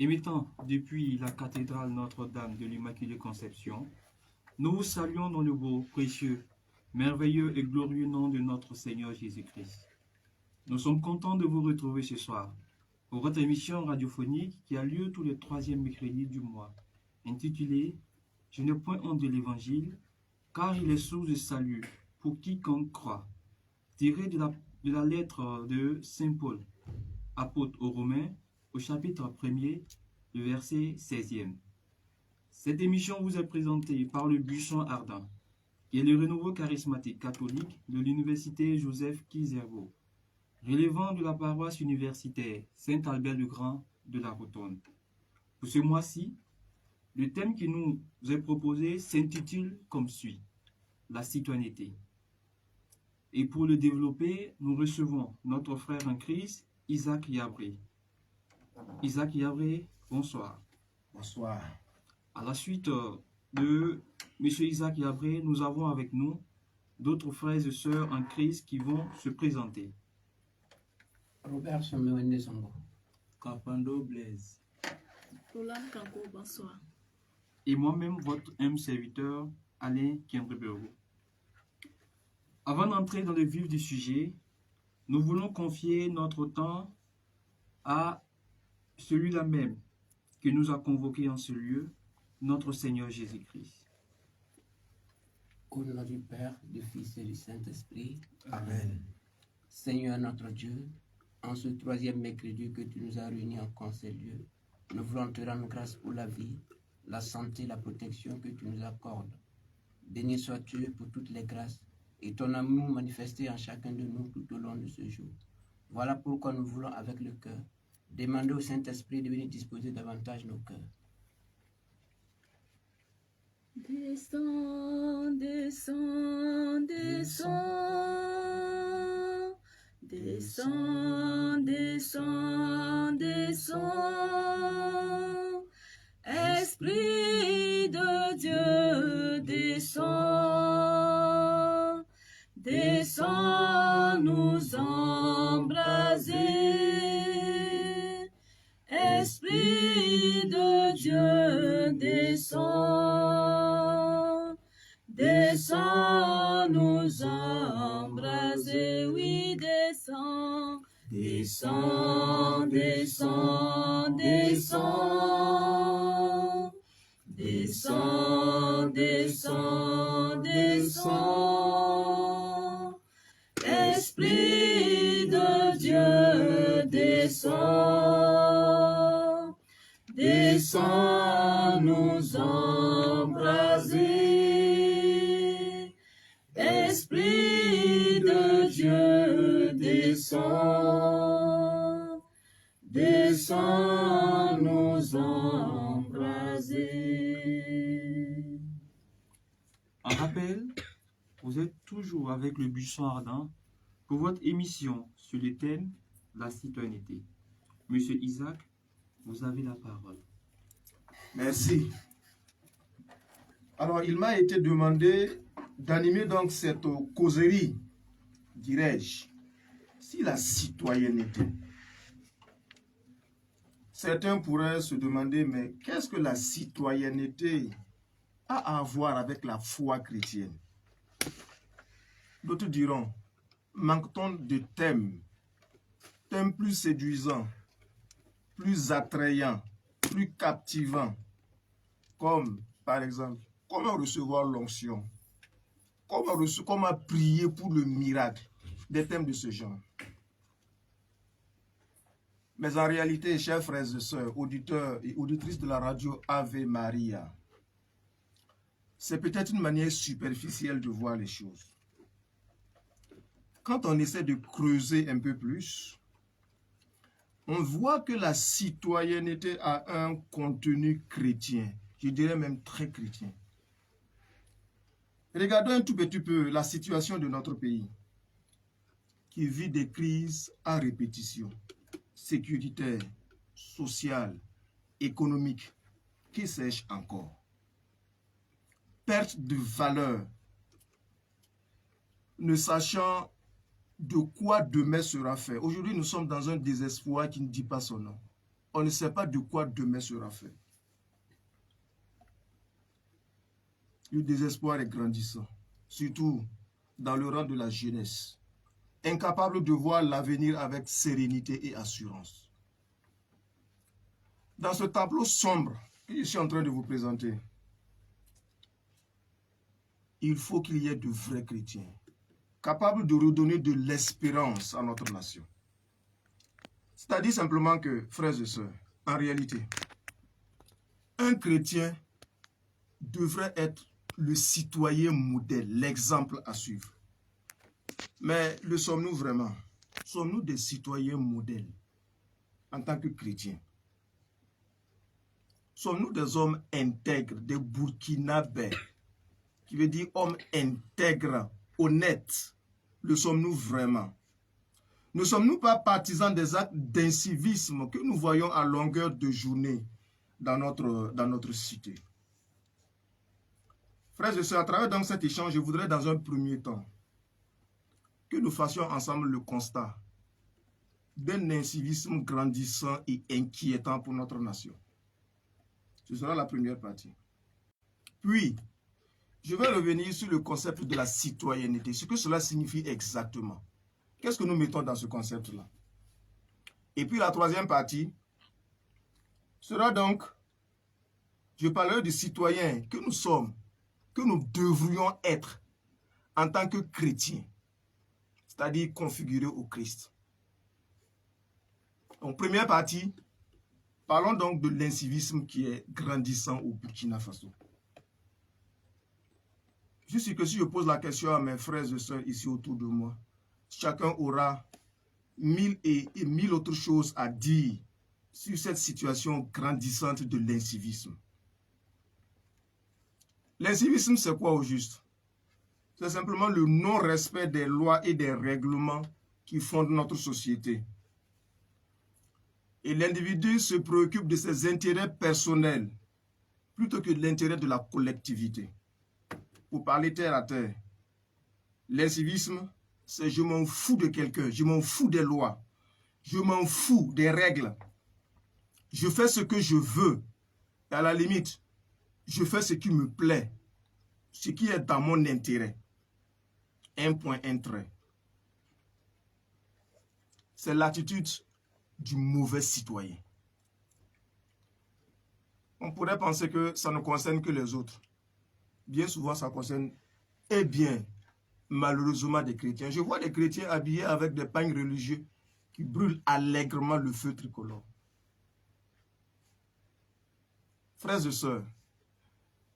Émettant depuis la cathédrale Notre-Dame de l'Immaculée Conception, nous vous saluons dans le beau, précieux, merveilleux et glorieux nom de notre Seigneur Jésus-Christ. Nous sommes contents de vous retrouver ce soir pour votre émission radiophonique qui a lieu tous les troisièmes mercredis du mois, intitulée « Je n'ai point honte de l'Évangile, car il est source de salut pour quiconque croit », tirée de la lettre de Saint Paul, apôtre aux Romains, au chapitre 1er, le verset 16e. Cette émission vous est présentée par le Buisson Ardent, qui est le renouveau charismatique catholique de l'Université Joseph Kizerbo, relevant de la paroisse universitaire Saint-Albert-le-Grand de la Rotonde. Pour ce mois-ci, le thème qui nous est proposé s'intitule comme suit, la citoyenneté. Et pour le développer, nous recevons notre frère en Christ, Isaac Yabré. Isaac Yabré, bonsoir. Bonsoir. À la suite de M. Isaac Yabré, nous avons avec nous d'autres frères et sœurs en Christ qui vont se présenter. Robert Someone Zongo. Capando Blaise. Roland Kanko, bonsoir. Et moi-même, votre humble serviteur, Alain Kendrebergo. Avant d'entrer dans le vif du sujet, nous voulons confier notre temps à celui-là même qui nous a convoqués en ce lieu, notre Seigneur Jésus-Christ. Au nom du Père, du Fils et du Saint-Esprit. Amen. Seigneur notre Dieu, en ce troisième mercredi que tu nous as réunis en ce lieu, nous voulons te rendre grâce pour la vie, la santé, la protection que tu nous accordes. Béni sois-tu pour toutes les grâces et ton amour manifesté en chacun de nous tout au long de ce jour. Voilà pourquoi nous voulons avec le cœur demander au Saint-Esprit de venir disposer davantage nos cœurs. Descends, descends, descends. Descends, descends, descends. Esprit de Dieu, descends. Descends nous embraser. Esprit de Dieu, descends. Descends nous embraser, oui, descends. Descends, descends, descends. Descends, descends, descends. Esprit de Dieu, descends. Descends nous embraser. Esprit de Dieu, descends. Descends nous embraser. En rappel, vous êtes toujours avec le Buisson Ardent pour votre émission sur le thème la citoyenneté. Monsieur Isaac, vous avez la parole. Merci. Alors, il m'a été demandé d'animer donc cette causerie, dirais-je, si la citoyenneté. Certains pourraient se demander, mais qu'est-ce que la citoyenneté a à voir avec la foi chrétienne? D'autres diront, manque-t-on de thèmes plus séduisants, plus attrayants, plus captivants, comme par exemple, comment recevoir l'onction, comment prier pour le miracle, des thèmes de ce genre. Mais en réalité, chers frères et sœurs, auditeurs et auditrices de la radio Ave Maria, c'est peut-être une manière superficielle de voir les choses. Quand on essaie de creuser un peu plus, on voit que la citoyenneté a un contenu chrétien, je dirais même très chrétien. Regardons un tout petit peu la situation de notre pays, qui vit des crises à répétition, sécuritaires, sociales, économiques, qui sais-je encore. Perte de valeur, ne sachant de quoi demain sera fait. Aujourd'hui, nous sommes dans un désespoir qui ne dit pas son nom. on ne sait pas de quoi demain sera fait. Le désespoir est grandissant, surtout dans le rang de la jeunesse, incapable de voir l'avenir avec sérénité et assurance. Dans ce tableau sombre que je suis en train de vous présenter, il faut qu'il y ait de vrais chrétiens, capables de redonner de l'espérance à notre nation. C'est-à-dire simplement que, frères et sœurs, en réalité, un chrétien devrait être le citoyen modèle, l'exemple à suivre. Mais le sommes-nous vraiment? Sommes-nous des citoyens modèles en tant que chrétiens? Sommes-nous des hommes intègres, des burkinabés, qui veut dire hommes intègres, honnêtes? Le sommes-nous vraiment? Ne sommes-nous pas partisans des actes d'incivisme que nous voyons à longueur de journée dans notre cité? Frères et sœurs, à travers donc cet échange, je voudrais dans un premier temps que nous fassions ensemble le constat d'un incivisme grandissant et inquiétant pour notre nation. Ce sera la première partie. Puis, je vais revenir sur le concept de la citoyenneté, ce que cela signifie exactement. Qu'est-ce que nous mettons dans ce concept-là? Et puis la troisième partie sera donc, je parlerai des citoyens que nous sommes, que nous devrions être en tant que chrétiens, c'est-à-dire configurés au Christ. En première partie, parlons donc de l'incivisme qui est grandissant au Burkina Faso. Je suis sûr que si je pose la question à mes frères et sœurs ici autour de moi, chacun aura mille autres choses à dire sur cette situation grandissante de l'incivisme. L'incivisme, c'est quoi au juste? C'est simplement le non-respect des lois et des règlements qui fondent notre société. Et l'individu se préoccupe de ses intérêts personnels plutôt que de l'intérêt de la collectivité. Pour parler terre à terre, l'incivisme, c'est je m'en fous de quelqu'un, je m'en fous des lois, je m'en fous des règles. Je fais ce que je veux. Et à la limite, je fais ce qui me plaît, ce qui est dans mon intérêt. Un point, un trait. C'est l'attitude du mauvais citoyen. On pourrait penser que ça ne concerne que les autres. Bien souvent, ça concerne, eh bien, malheureusement, des chrétiens. Je vois des chrétiens habillés avec des pagnes religieux qui brûlent allègrement le feu tricolore. Frères et sœurs,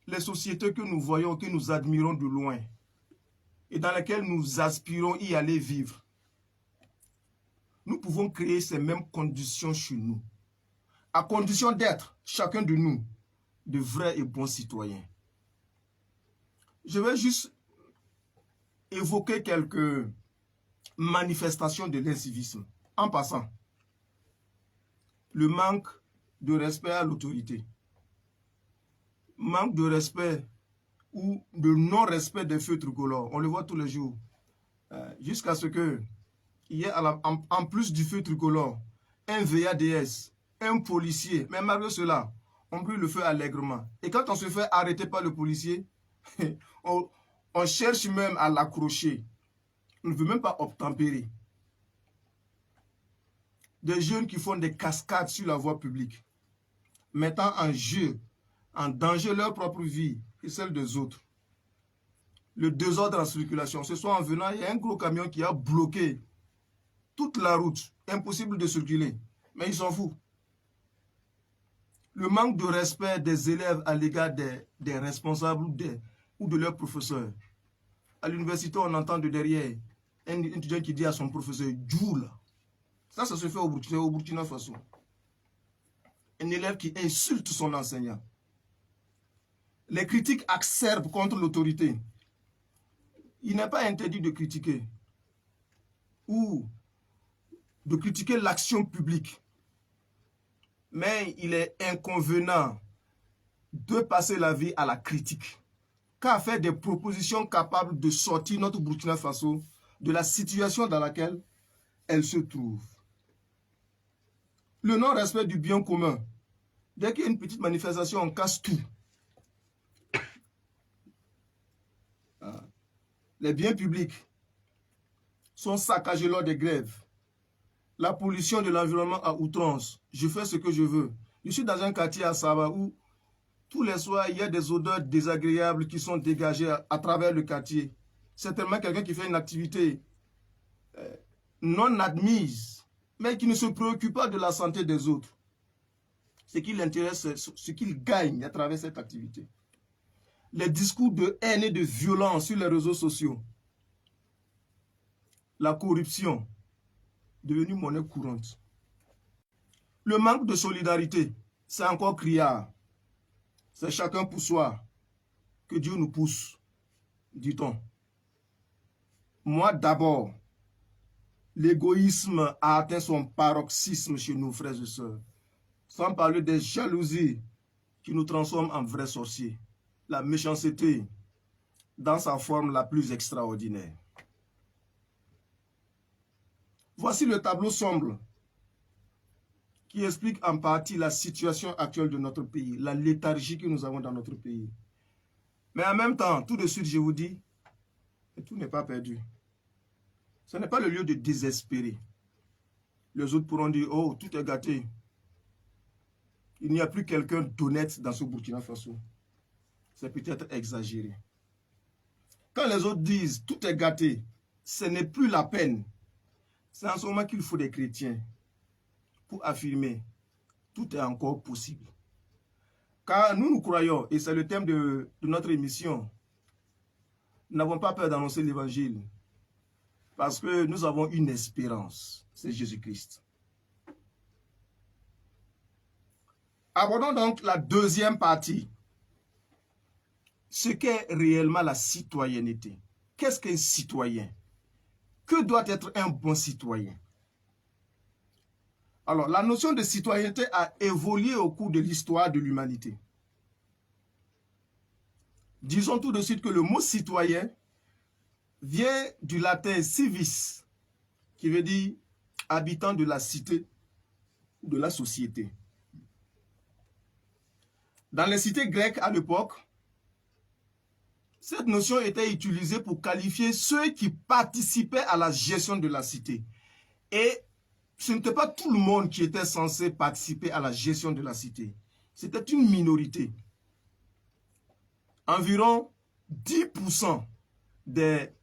les sociétés que nous voyons, que nous admirons de loin, et dans lesquelles nous aspirons y aller vivre, nous pouvons créer ces mêmes conditions chez nous, à condition d'être, chacun de nous, de vrais et bons citoyens. Je vais juste évoquer quelques manifestations de l'incivisme. En passant, le manque de respect à l'autorité, manque de respect ou de non-respect des feux tricolores. On le voit tous les jours. Jusqu'à ce que, en plus du feu tricolore, un VADS, un policier, mais malgré cela, on brûle le feu allègrement. Et quand on se fait arrêter par le policier, on cherche même à l'accrocher. On ne veut même pas obtempérer. Des jeunes qui font des cascades sur la voie publique, mettant en jeu, en danger leur propre vie et celle des autres. Le désordre en circulation. Ce soir en venant, il y a un gros camion qui a bloqué toute la route. Impossible de circuler. Mais ils s'en foutent. Le manque de respect des élèves à l'égard des responsables ou de leurs professeurs. À l'université, on entend de derrière un étudiant qui dit à son professeur « Djoula ». Ça se fait au Burkina Faso. Un élève qui insulte son enseignant. Les critiques acerbes contre l'autorité. Il n'est pas interdit de critiquer ou de critiquer l'action publique. Mais il est inconvenant de passer la vie à la critique, qu'à faire des propositions capables de sortir notre Burkina Faso de la situation dans laquelle elle se trouve. le non-respect du bien commun. Dès qu'il y a une petite manifestation, on casse tout. Les biens publics sont saccagés lors des grèves. La pollution de l'environnement à outrance. Je fais ce que je veux. Je suis dans un quartier à Saba où tous les soirs, il y a des odeurs désagréables qui sont dégagées à travers le quartier. C'est tellement quelqu'un qui fait une activité non admise, mais qui ne se préoccupe pas de la santé des autres. Ce qui l'intéresse, c'est ce qu'il gagne à travers cette activité. Les discours de haine et de violence sur les réseaux sociaux. La corruption, devenue monnaie courante. Le manque de solidarité, c'est encore criard. C'est chacun pour soi. Que Dieu nous pousse, dit-on. Moi d'abord, l'égoïsme a atteint son paroxysme chez nos frères et sœurs. Sans parler des jalousies qui nous transforment en vrais sorciers. La méchanceté dans sa forme la plus extraordinaire. Voici le tableau sombre qui explique en partie la situation actuelle de notre pays, la léthargie que nous avons dans notre pays. Mais en même temps, tout de suite, je vous dis, tout n'est pas perdu. Ce n'est pas le lieu de désespérer. Les autres pourront dire, oh, tout est gâté. Il n'y a plus quelqu'un d'honnête dans ce Burkina Faso. C'est peut-être exagéré. Quand les autres disent, tout est gâté, ce n'est plus la peine. C'est en ce moment qu'il faut des chrétiens pour affirmer, tout est encore possible. Car nous croyons, et c'est le thème de notre émission, nous n'avons pas peur d'annoncer l'évangile. Parce que nous avons une espérance, c'est Jésus-Christ. Abordons donc la deuxième partie. Ce qu'est réellement la citoyenneté. Qu'est-ce qu'un citoyen? Que doit être un bon citoyen? Alors, la notion de citoyenneté a évolué au cours de l'histoire de l'humanité. Disons tout de suite que le mot citoyen vient du latin civis, qui veut dire habitant de la cité ou de la société. Dans les cités grecques à l'époque, cette notion était utilisée pour qualifier ceux qui participaient à la gestion de la cité. Et ce n'était pas tout le monde qui était censé participer à la gestion de la cité. C'était une minorité. Environ 10% des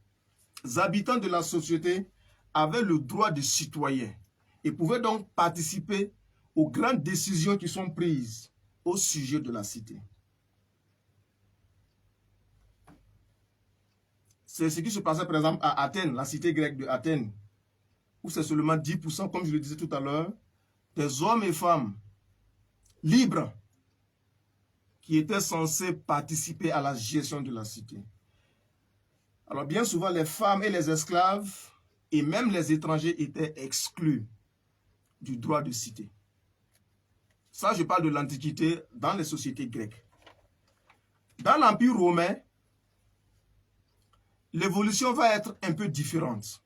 habitants de la société avaient le droit de citoyen et pouvaient donc participer aux grandes décisions qui sont prises au sujet de la cité. C'est ce qui se passait par exemple à Athènes, la cité grecque de Athènes, où c'est seulement 10%, comme je le disais tout à l'heure, des hommes et femmes libres qui étaient censés participer à la gestion de la cité. Alors bien souvent, les femmes et les esclaves, et même les étrangers, étaient exclus du droit de cité. Ça, je parle de l'Antiquité dans les sociétés grecques. Dans l'Empire romain, l'évolution va être un peu différente.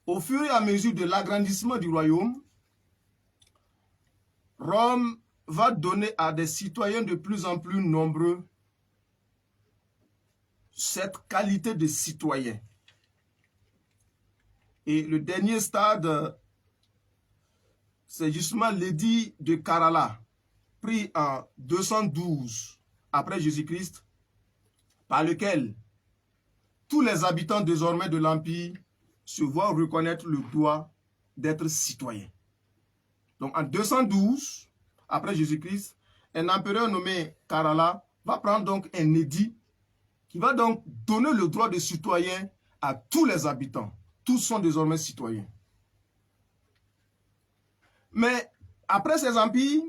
Au fur et à mesure de l'agrandissement du royaume, Rome va donner à des citoyens de plus en plus nombreux cette qualité de citoyen. Et le dernier stade, c'est justement l'édit de Carala, pris en 212 après Jésus-Christ, par lequel tous les habitants désormais de l'Empire se voient reconnaître le droit d'être citoyens. Donc en 212, après Jésus-Christ, un empereur nommé Carala va prendre donc un édit qui va donc donner le droit de citoyen à tous les habitants. Tous sont désormais citoyens. Mais après ces empires,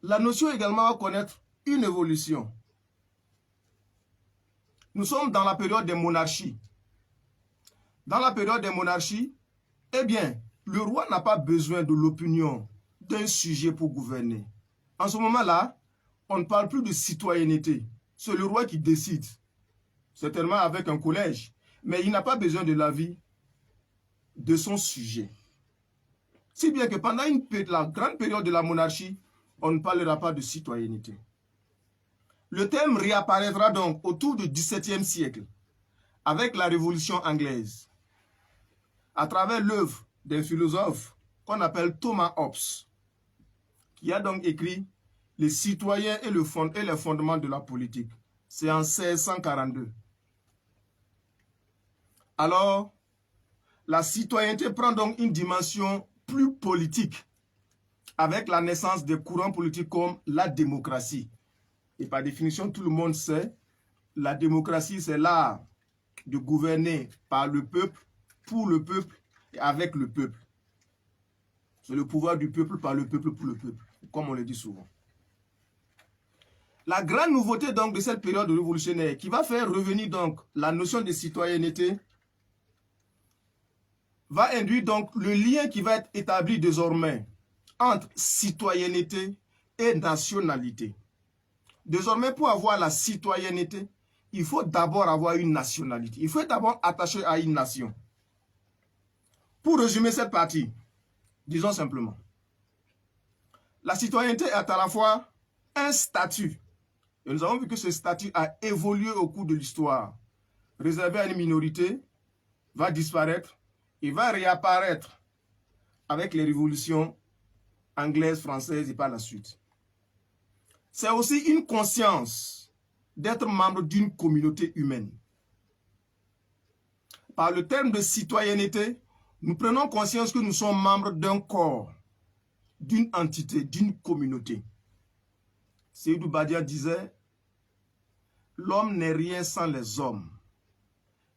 la notion également va connaître une évolution. Nous sommes dans la période des monarchies. Dans la période des monarchies, eh bien, le roi n'a pas besoin de l'opinion d'un sujet pour gouverner. En ce moment-là, on ne parle plus de citoyenneté. C'est le roi qui décide, certainement avec un collège, mais il n'a pas besoin de l'avis de son sujet. Si bien que pendant la grande période de la monarchie, on ne parlera pas de citoyenneté. Le terme réapparaîtra donc autour du XVIIe siècle, avec la Révolution anglaise, à travers l'œuvre d'un philosophe qu'on appelle Thomas Hobbes, qui a donc écrit « Les citoyens et les fondements de la politique ». C'est en 1642. Alors, la citoyenneté prend donc une dimension plus politique, avec la naissance des courants politiques comme la démocratie. Et par définition, tout le monde sait, la démocratie, c'est l'art de gouverner par le peuple, pour le peuple et avec le peuple. C'est le pouvoir du peuple par le peuple pour le peuple, comme on le dit souvent. La grande nouveauté donc de cette période révolutionnaire qui va faire revenir donc la notion de citoyenneté va induire donc le lien qui va être établi désormais entre citoyenneté et nationalité. Désormais, pour avoir la citoyenneté, il faut d'abord avoir une nationalité. Il faut être d'abord attaché à une nation. Pour résumer cette partie, disons simplement, la citoyenneté est à la fois un statut, et nous avons vu que ce statut a évolué au cours de l'histoire, réservé à une minorité, va disparaître, et va réapparaître avec les révolutions anglaises, françaises et par la suite. C'est aussi une conscience d'être membre d'une communauté humaine. Par le terme de citoyenneté, nous prenons conscience que nous sommes membres d'un corps, d'une entité, d'une communauté. Seydou Badia disait, l'homme n'est rien sans les hommes.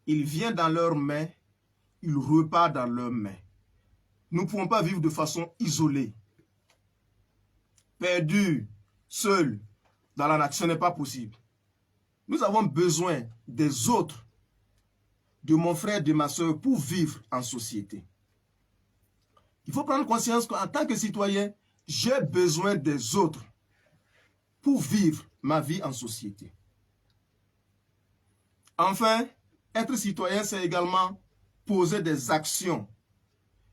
Il vient dans leurs mains, il repart dans leurs mains. Nous ne pouvons pas vivre de façon isolée. Perdus, seuls, dans la nature, ce n'est pas possible. Nous avons besoin des autres, de mon frère, de ma soeur, pour vivre en société. Il faut prendre conscience qu'en tant que citoyen, j'ai besoin des autres pour vivre ma vie en société. Enfin, être citoyen, c'est également poser des actions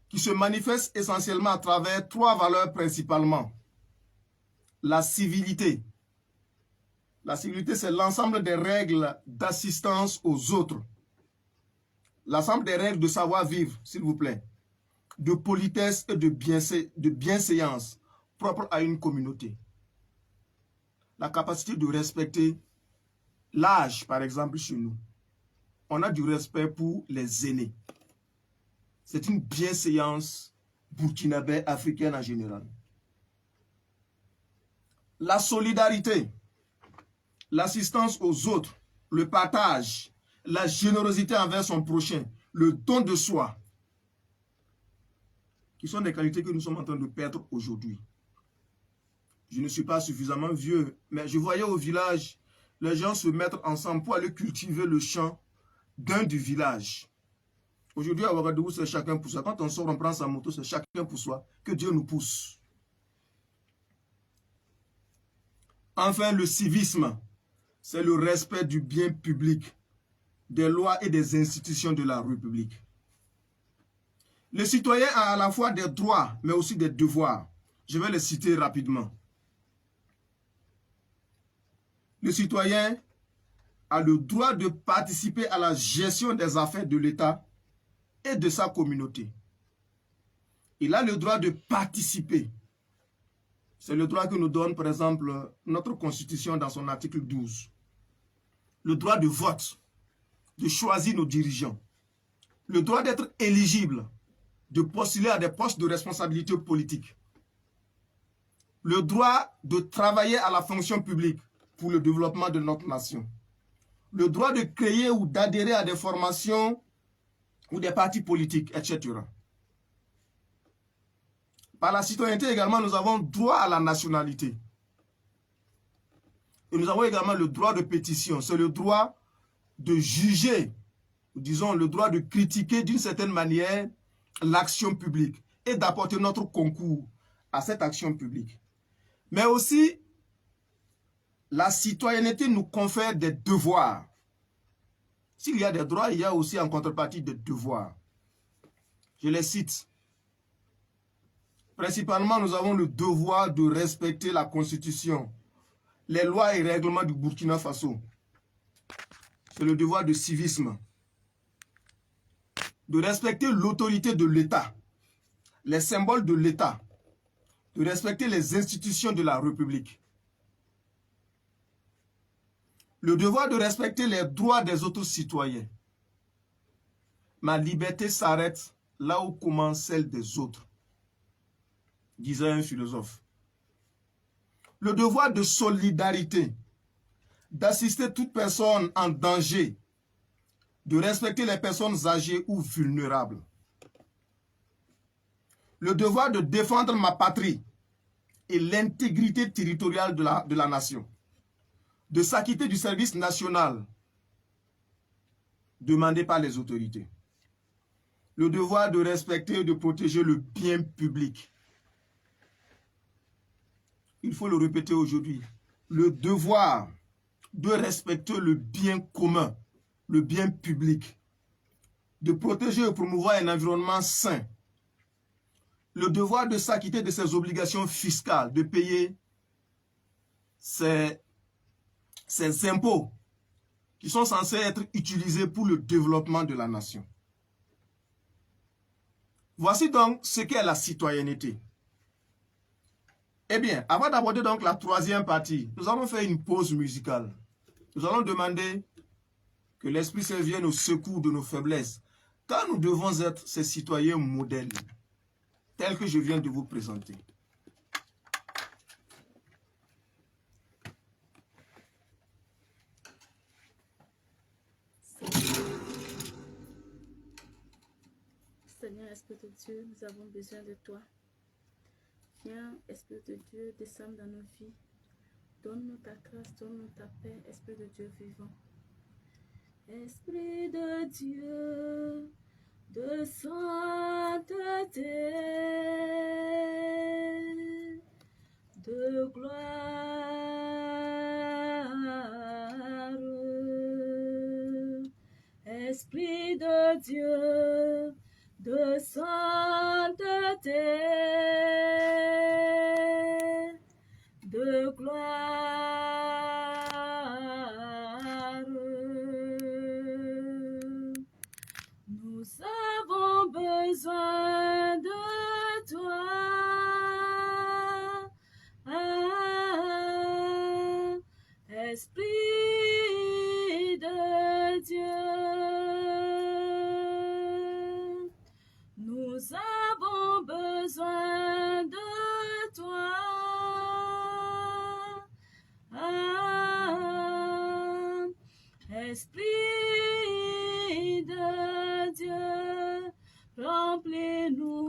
qui se manifestent essentiellement à travers trois valeurs principalement. La civilité. La civilité, c'est l'ensemble des règles d'assistance aux autres. L'ensemble des règles de savoir-vivre, s'il vous plaît. De politesse et de bienséance propre à une communauté. La capacité de respecter l'âge, par exemple, chez nous. On a du respect pour les aînés. C'est une bienséance burkinabé africaine en général. La solidarité, l'assistance aux autres, le partage, la générosité envers son prochain, le don de soi, qui sont des qualités que nous sommes en train de perdre aujourd'hui. Je ne suis pas suffisamment vieux, mais je voyais au village les gens se mettre ensemble pour aller cultiver le champ d'un du village. Aujourd'hui, à Ouagadougou, c'est chacun pour soi. Quand on sort, on prend sa moto, c'est chacun pour soi. Que Dieu nous pousse. Enfin, le civisme, c'est le respect du bien public, des lois et des institutions de la République. Le citoyen a à la fois des droits, mais aussi des devoirs. Je vais les citer rapidement. Le citoyen a le droit de participer à la gestion des affaires de l'État et de sa communauté. Il a le droit de participer. C'est le droit que nous donne, par exemple, notre Constitution dans son article 12. Le droit de vote, de choisir nos dirigeants. Le droit d'être éligible, de postuler à des postes de responsabilité politique. Le droit de travailler à la fonction publique pour le développement de notre nation. Le droit de créer ou d'adhérer à des formations ou des partis politiques, etc. Par la citoyenneté également, nous avons droit à la nationalité. Et nous avons également le droit de pétition. C'est le droit de juger, disons le droit de critiquer d'une certaine manière l'action publique et d'apporter notre concours à cette action publique. Mais aussi, la citoyenneté nous confère des devoirs. S'il y a des droits, il y a aussi en contrepartie des devoirs. Je les cite. Principalement, nous avons le devoir de respecter la Constitution, les lois et règlements du Burkina Faso. C'est le devoir de civisme. De respecter l'autorité de l'État, les symboles de l'État, de respecter les institutions de la République. Le devoir de respecter les droits des autres citoyens. Ma liberté s'arrête là où commence celle des autres, disait un philosophe. Le devoir de solidarité, d'assister toute personne en danger, de respecter les personnes âgées ou vulnérables. Le devoir de défendre ma patrie et l'intégrité territoriale de la nation, de s'acquitter du service national demandé par les autorités. Le devoir de respecter et de protéger le bien public. Il faut le répéter aujourd'hui. Le devoir de respecter le bien commun, le bien public, de protéger et promouvoir un environnement sain, le devoir de s'acquitter de ses obligations fiscales, de payer ses impôts qui sont censés être utilisés pour le développement de la nation. Voici donc ce qu'est la citoyenneté. Eh bien, avant d'aborder donc la troisième partie, nous allons faire une pause musicale. Nous allons demander que l'Esprit Saint vienne au secours de nos faiblesses, car nous devons être ces citoyens modèles, tels que je viens de vous présenter. Seigneur, Esprit de Dieu, nous avons besoin de toi. Viens, Esprit de Dieu, descends dans nos vies. Donne-nous ta grâce, donne-nous ta paix, Esprit de Dieu vivant. Esprit de Dieu, de sainteté, de gloire. Esprit de Dieu, de sainteté, de gloire. Nous avons besoin de toi, Esprit de Dieu. Nous avons besoin de toi, Esprit de Dieu, remplis-nous,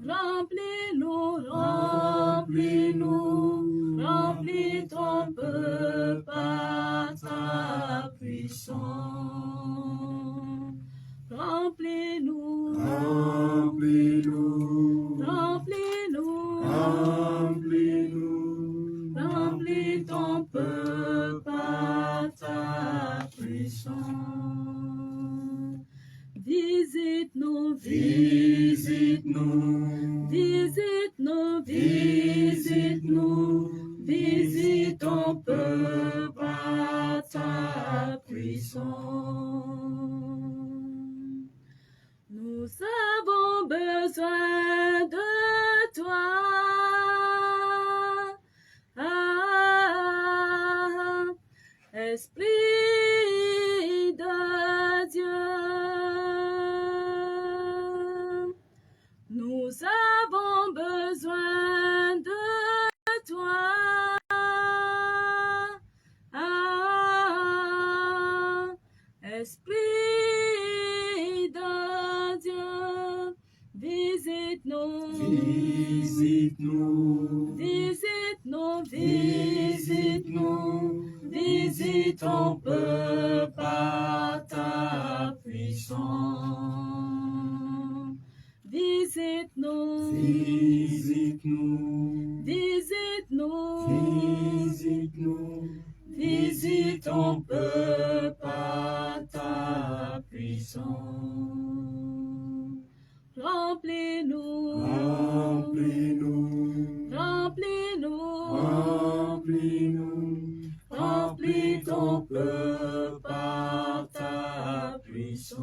remplis-nous, remplis-nous, remplis ton peuple par ta puissance. Remplis-nous, remplis-nous, remplis-nous, remplis-nous, remplis ton peuple par ta puissance. Visite-nous, visite-nous, visite-nous, visite-nous, visite ton peuple par ta puissance. Nous avons besoin de toi, Esprit de Dieu. Nous avons besoin de toi, Esprit de Dieu. Visite-nous, visite-nous, visite-nous, visite-nous, visite ton peuple par ta puissance. Visite-nous, visite-nous, visite-nous, visite-nous, visite ton peuple par ta puissance. Remplis-nous, Remplis-nous, remplis-nous, remplis-nous, remplis ton peuple par ta puissance.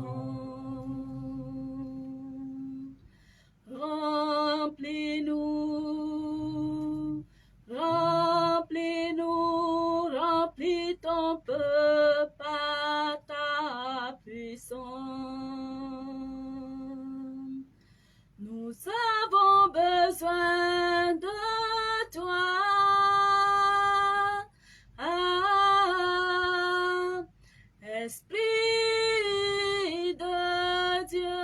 Remplis-nous, remplis-nous, remplis ton peuple par ta puissance. Nous avons besoin de toi. Ah, Esprit de Dieu.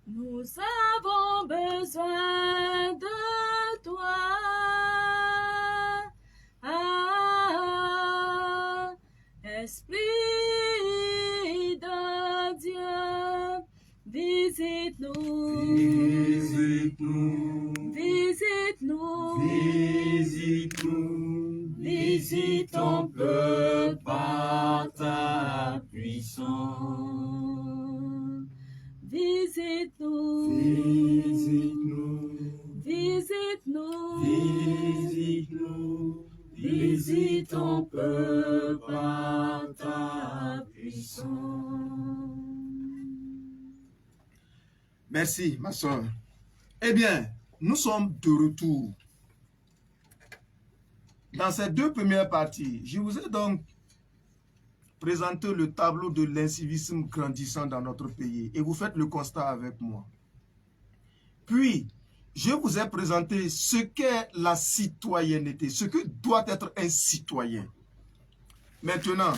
Nous avons besoin de toi. Ah, Esprit de Dieu, visite-nous, Visite-nous, visite-nous, visite-nous, visite ton peuple par ta puissance. visite-nous, Visite-nous, visite-nous, visite-nous, visite ton peuple par ta puissance. Merci, ma soeur. Eh bien, nous sommes de retour. Dans ces deux premières parties, je vous ai donc présenté le tableau de l'incivisme grandissant dans notre pays. Et vous faites le constat avec moi. Puis, je vous ai présenté ce qu'est la citoyenneté, ce que doit être un citoyen. Maintenant,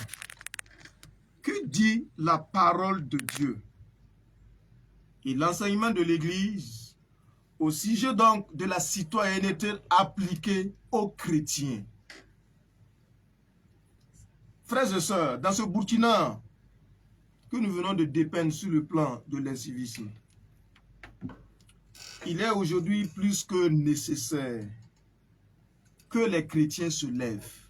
que dit la parole de Dieu et l'enseignement de l'Église au sujet donc de la citoyenneté appliquée aux chrétiens? Frères et sœurs, dans ce Burkina que nous venons de dépeindre sur le plan de l'incivisme, il est aujourd'hui plus que nécessaire que les chrétiens se lèvent.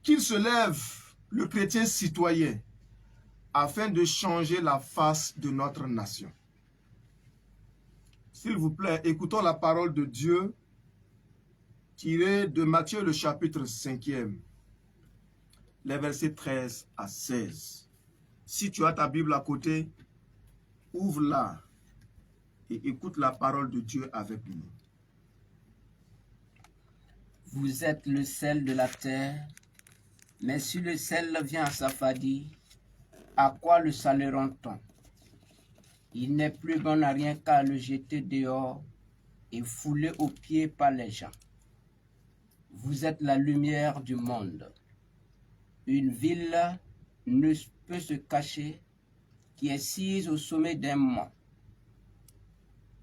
Qu'ils se lèvent, le chrétien citoyen, afin de changer la face de notre nation. S'il vous plaît, écoutons la parole de Dieu tirée de Matthieu le chapitre 5e, les versets 13 à 16. Si tu as ta Bible à côté, ouvre-la et écoute la parole de Dieu avec nous. Vous êtes le sel de la terre, mais si le sel vient à s'affadir, à quoi le saleront-on? Il n'est plus bon à rien qu'à le jeter dehors et fouler aux pieds par les gens. Vous êtes la lumière du monde. Une ville ne peut se cacher qui est sise au sommet d'un mont.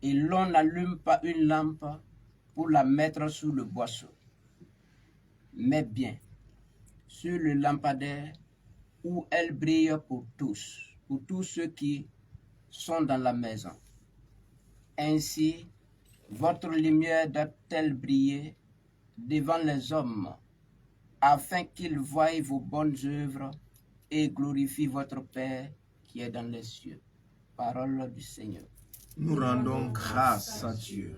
Et l'on n'allume pas une lampe pour la mettre sous le boisseau, mais bien sur le lampadaire où elle brille pour tous ceux qui sont dans la maison. Ainsi, votre lumière doit-elle briller devant les hommes, afin qu'ils voient vos bonnes œuvres et glorifient votre Père qui est dans les cieux. Parole du Seigneur. Nous rendons grâce à Dieu.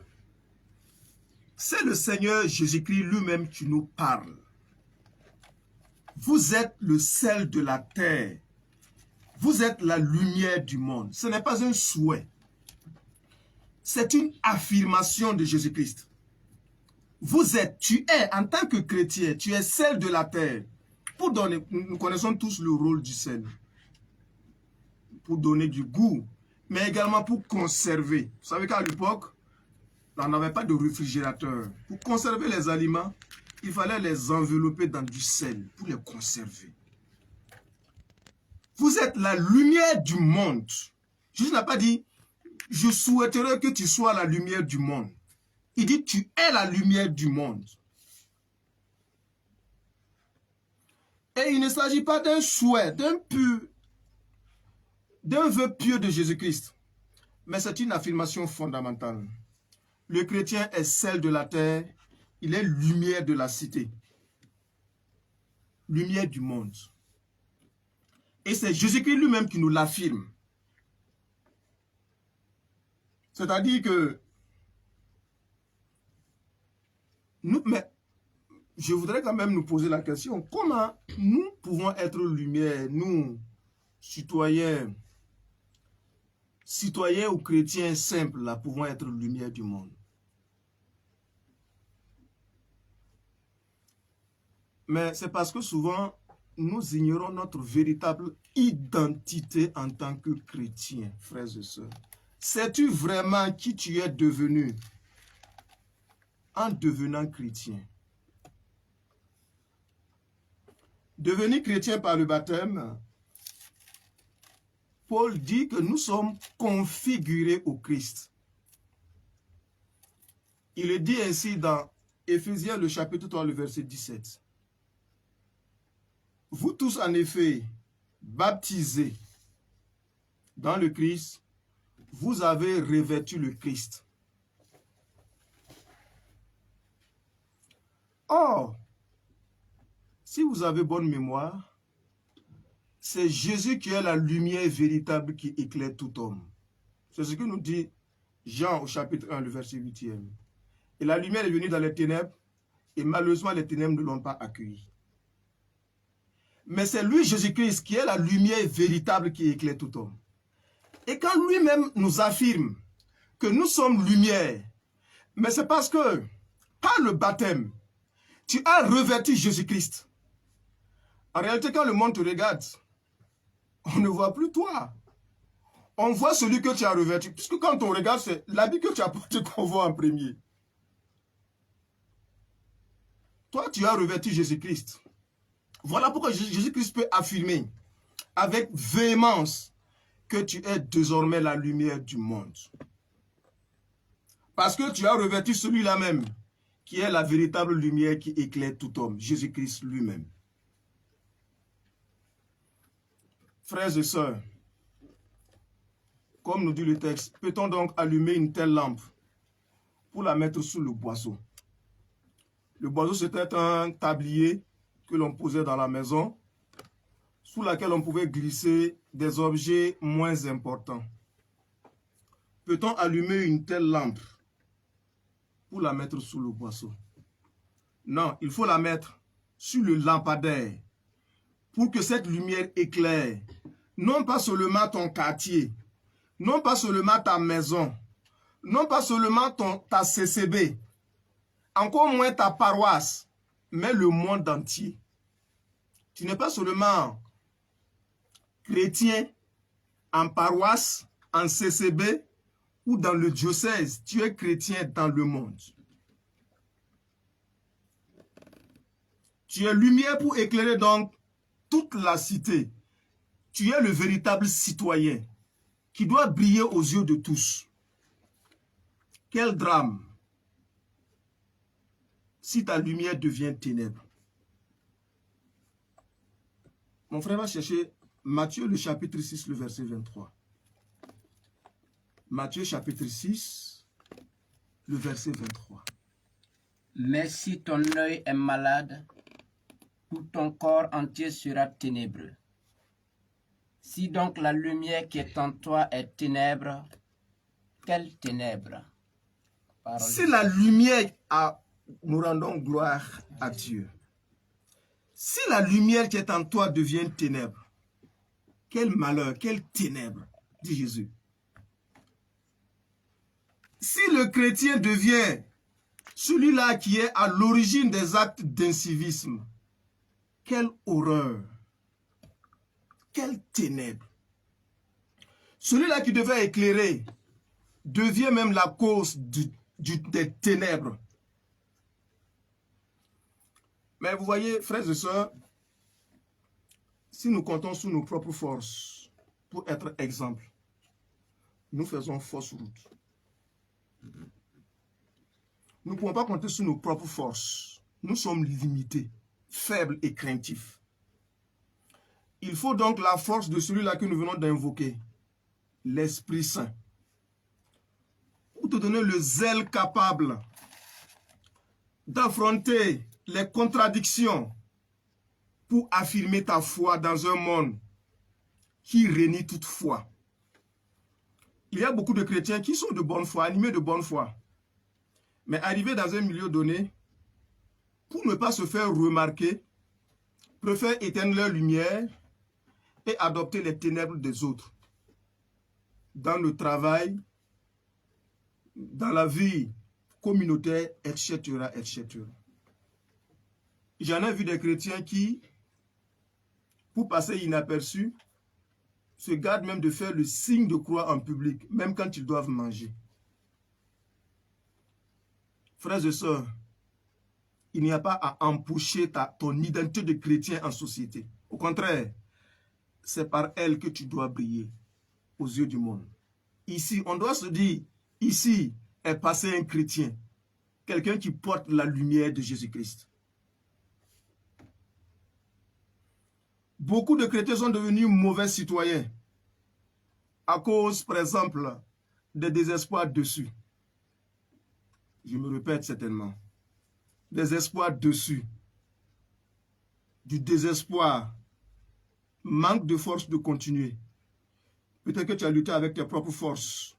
C'est le Seigneur Jésus-Christ lui-même qui nous parle. Vous êtes le sel de la terre. Vous êtes la lumière du monde. Ce n'est pas un souhait. C'est une affirmation de Jésus-Christ. Tu es, en tant que chrétien, tu es sel de la terre. Pour donner, nous connaissons tous le rôle du sel. Pour donner du goût, mais également pour conserver. Vous savez qu'à l'époque, on n'avait pas de réfrigérateur. Pour conserver les aliments, il fallait les envelopper dans du sel pour les conserver. Vous êtes la lumière du monde. Jésus n'a pas dit, je souhaiterais que tu sois la lumière du monde. Il dit, tu es la lumière du monde. Et il ne s'agit pas d'un souhait, d'un vœu pieux de Jésus-Christ. Mais c'est une affirmation fondamentale. Le chrétien est sel de la terre, il est lumière de la cité. Lumière du monde. Et c'est Jésus-Christ lui-même qui nous l'affirme. C'est-à-dire que nous, mais je voudrais quand même nous poser la question, comment nous pouvons être lumière, nous, citoyens ou chrétiens simples, là, pouvons être lumière du monde. Mais c'est parce que souvent, nous ignorons notre véritable identité en tant que chrétiens, frères et sœurs. Sais-tu vraiment qui tu es devenu en devenant chrétien? Devenir chrétien par le baptême, Paul dit que nous sommes configurés au Christ. Il est dit ainsi dans Éphésiens, le chapitre 3, le verset 17. Vous tous, en effet, baptisés dans le Christ, vous avez revêtu le Christ. Or, si vous avez bonne mémoire, c'est Jésus qui est la lumière véritable qui éclaire tout homme. C'est ce que nous dit Jean au chapitre 1, le verset 8e. Et la lumière est venue dans les ténèbres, et malheureusement les ténèbres ne l'ont pas accueillie. Mais c'est lui, Jésus-Christ, qui est la lumière véritable qui éclaire tout homme. Et quand lui-même nous affirme que nous sommes lumière, mais c'est parce que, par le baptême, tu as revêtu Jésus-Christ. En réalité, quand le monde te regarde, on ne voit plus toi. On voit celui que tu as revêtu. Puisque quand on regarde, c'est l'habit que tu as porté qu'on voit en premier. Toi, tu as revêtu Jésus-Christ. Voilà pourquoi Jésus-Christ peut affirmer avec véhémence que tu es désormais la lumière du monde. Parce que tu as revêtu celui-là même, qui est la véritable lumière qui éclaire tout homme, Jésus-Christ lui-même. Frères et sœurs, comme nous dit le texte, peut-on donc allumer une telle lampe pour la mettre sous le boisseau? Le boisseau, c'était un tablier que l'on posait dans la maison, sous laquelle on pouvait glisser des objets moins importants. Peut-on allumer une telle lampe pour la mettre sous le boisseau? Non, il faut la mettre sur le lampadaire pour que cette lumière éclaire non pas seulement ton quartier, non pas seulement ta maison, non pas seulement ta CCB, encore moins ta paroisse, mais le monde entier. Tu n'es pas seulement chrétien en paroisse, en CCB ou dans le diocèse, tu es chrétien dans le monde. Tu es lumière pour éclairer donc toute la cité. Tu es le véritable citoyen qui doit briller aux yeux de tous. Quel drame si ta lumière devient ténèbres. Mon frère va chercher Matthieu le chapitre 6, le verset 23. Matthieu chapitre 6, le verset 23. Mais si ton œil est malade, tout ton corps entier sera ténébreux. Si donc la lumière qui est en toi est ténèbre, quelle ténèbre? Si la lumière nous rendons gloire à Dieu. Si la lumière qui est en toi devient ténèbre, quel malheur, quelle ténèbre, dit Jésus. Si le chrétien devient celui-là qui est à l'origine des actes d'incivisme, quelle horreur, quelle ténèbre. Celui-là qui devait éclairer devient même la cause des ténèbres. Mais vous voyez, frères et sœurs, si nous comptons sur nos propres forces pour être exemple, nous faisons fausse route. Nous ne pouvons pas compter sur nos propres forces. Nous sommes limités, faibles et craintifs. Il faut donc la force de celui-là que nous venons d'invoquer, l'Esprit Saint, pour te donner le zèle capable d'affronter les contradictions pour affirmer ta foi dans un monde qui renie toute foi. Il y a beaucoup de chrétiens qui sont de bonne foi, animés de bonne foi. Mais arrivés dans un milieu donné, pour ne pas se faire remarquer, préfèrent éteindre leur lumière et adopter les ténèbres des autres. Dans le travail, dans la vie communautaire, etc., etc. J'en ai vu des chrétiens qui, pour passer inaperçus, se gardent même de faire le signe de croix en public, même quand ils doivent manger. Frères et sœurs, il n'y a pas à empocher ton identité de chrétien en société. Au contraire, c'est par elle que tu dois briller aux yeux du monde. Ici, on doit se dire, ici est passé un chrétien, quelqu'un qui porte la lumière de Jésus-Christ. Beaucoup de chrétiens sont devenus mauvais citoyens à cause, par exemple, des désespoirs dessus. Je me répète certainement. Des espoirs dessus. Du désespoir. Manque de force de continuer. Peut-être que tu as lutté avec tes propres forces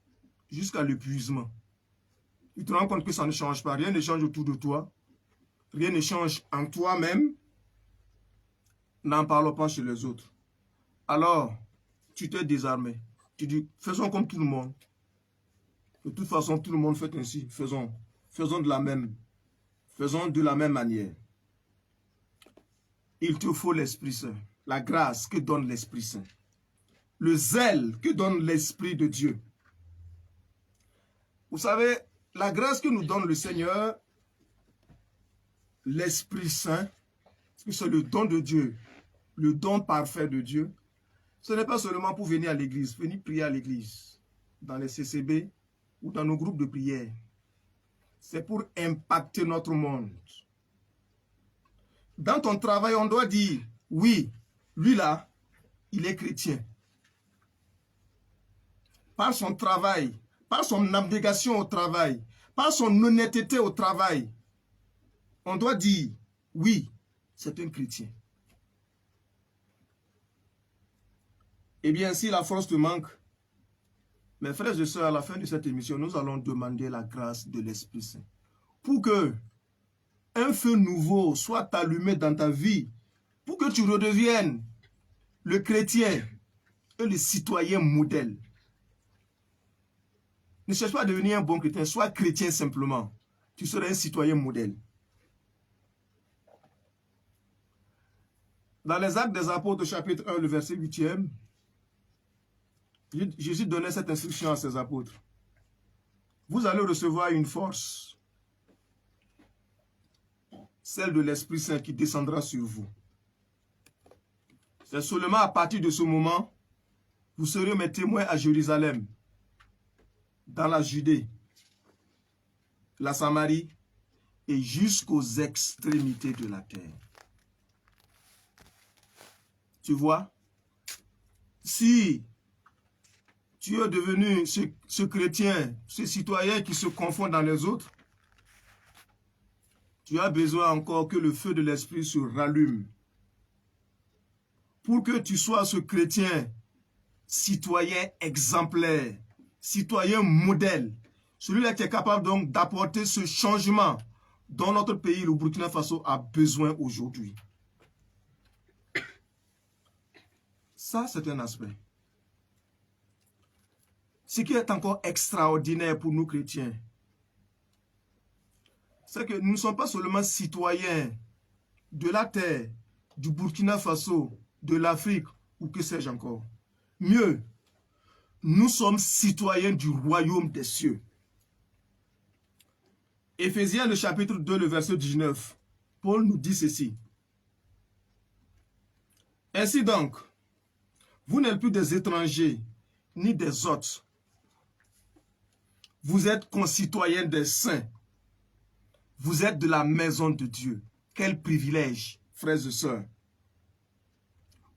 jusqu'à l'épuisement. Tu te rends compte que ça ne change pas. Rien ne change autour de toi. Rien ne change en toi-même. N'en parlons pas chez les autres. Alors, tu t'es désarmé. Tu dis, faisons comme tout le monde. De toute façon, tout le monde fait ainsi. Faisons de la même. Faisons de la même manière. Il te faut l'Esprit Saint. La grâce que donne l'Esprit Saint. Le zèle que donne l'Esprit de Dieu. Vous savez, la grâce que nous donne le Seigneur, l'Esprit Saint, c'est le don de Dieu, le don parfait de Dieu. Ce n'est pas seulement pour venir à l'église, venir prier à l'église, dans les CCB ou dans nos groupes de prière. C'est pour impacter notre monde. Dans ton travail, on doit dire, oui, lui là, il est chrétien. Par son travail, par son abnégation au travail, par son honnêteté au travail, on doit dire, oui, c'est un chrétien. Eh bien, si la force te manque, mes frères et sœurs, à la fin de cette émission, nous allons demander la grâce de l'Esprit Saint pour que un feu nouveau soit allumé dans ta vie, pour que tu redeviennes le chrétien et le citoyen modèle. Ne cherche pas à devenir un bon chrétien, sois chrétien simplement. Tu seras un citoyen modèle. Dans les Actes des Apôtres, chapitre 1, le verset 8e, Jésus donnait cette instruction à ses apôtres. Vous allez recevoir une force, celle de l'Esprit Saint qui descendra sur vous. C'est seulement à partir de ce moment, vous serez mes témoins à Jérusalem, dans la Judée, la Samarie et jusqu'aux extrémités de la terre. Tu vois, si tu es devenu ce chrétien, ce citoyen qui se confond dans les autres, tu as besoin encore que le feu de l'Esprit se rallume. Pour que tu sois ce chrétien, citoyen exemplaire, citoyen modèle, celui-là qui est capable donc d'apporter ce changement dont notre pays, le Burkina Faso, a besoin aujourd'hui. Ça, c'est un aspect. Ce qui est encore extraordinaire pour nous chrétiens, c'est que nous ne sommes pas seulement citoyens de la terre, du Burkina Faso, de l'Afrique, ou que sais-je encore. Mieux, nous sommes citoyens du royaume des cieux. Éphésiens, le chapitre 2, le verset 19, Paul nous dit ceci. Ainsi donc, vous n'êtes plus des étrangers, ni des hôtes. Vous êtes concitoyens des saints. Vous êtes de la maison de Dieu. Quel privilège, frères et sœurs.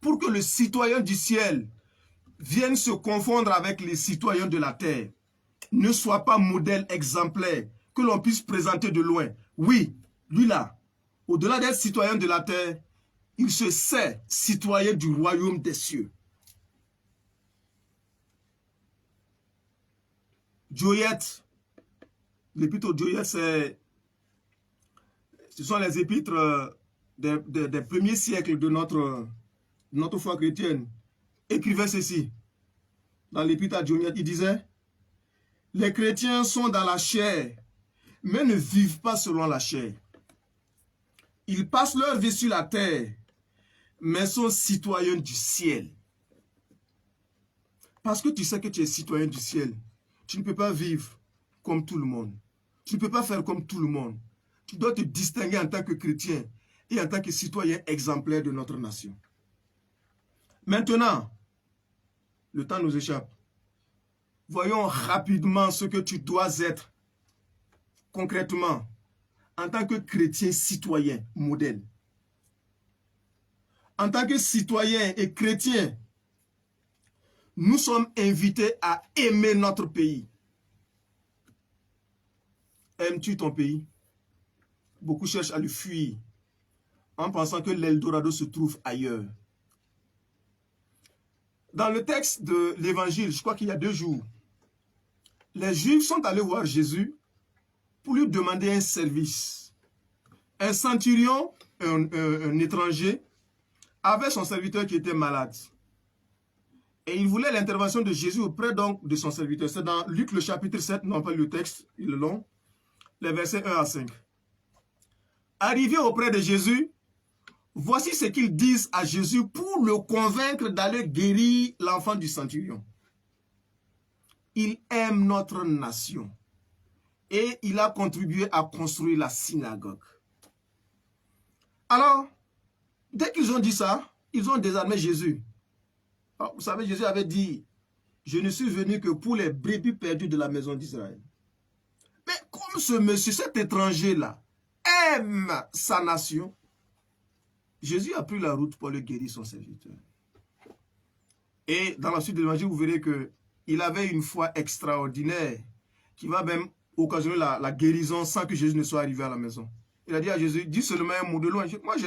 Pour que le citoyen du ciel vienne se confondre avec les citoyens de la terre, ne soit pas modèle exemplaire, que l'on puisse présenter de loin. Oui, lui là, au-delà d'être citoyen de la terre, il se sait citoyen du royaume des cieux. Joyette. L'épître aux Joyette, ce sont les épîtres des premiers siècles de notre foi chrétienne. Écrivait ceci. Dans l'épître à Joyette, il disait: les chrétiens sont dans la chair, mais ne vivent pas selon la chair. Ils passent leur vie sur la terre, mais sont citoyens du ciel. Parce que tu sais que tu es citoyen du ciel, tu ne peux pas vivre comme tout le monde. Tu ne peux pas faire comme tout le monde. Tu dois te distinguer en tant que chrétien et en tant que citoyen exemplaire de notre nation. Maintenant, le temps nous échappe. Voyons rapidement ce que tu dois être concrètement en tant que chrétien citoyen modèle. En tant que citoyen et chrétien, nous sommes invités à aimer notre pays. Aimes-tu ton pays? Beaucoup cherchent à le fuir en pensant que l'Eldorado se trouve ailleurs. Dans le texte de l'Évangile, je crois qu'il y a 2 jours, les Juifs sont allés voir Jésus pour lui demander un service. Un centurion, un étranger, avait son serviteur qui était malade. Et il voulait l'intervention de Jésus auprès donc de son serviteur. C'est dans Luc le chapitre 7, non pas le texte, il est long, les versets 1 à 5. Arrivé auprès de Jésus, voici ce qu'ils disent à Jésus pour le convaincre d'aller guérir l'enfant du centurion. Il aime notre nation et il a contribué à construire la synagogue. Alors, dès qu'ils ont dit ça, ils ont désarmé Jésus. Alors, vous savez, Jésus avait dit: je ne suis venu que pour les brebis perdues de la maison d'Israël. Mais comme ce monsieur, cet étranger-là, aime sa nation, Jésus a pris la route pour aller guérir son serviteur. Et dans la suite de l'évangile, vous verrez qu'il avait une foi extraordinaire qui va même occasionner la guérison sans que Jésus ne soit arrivé à la maison. Il a dit à Jésus: dis seulement un mot de loin. Moi,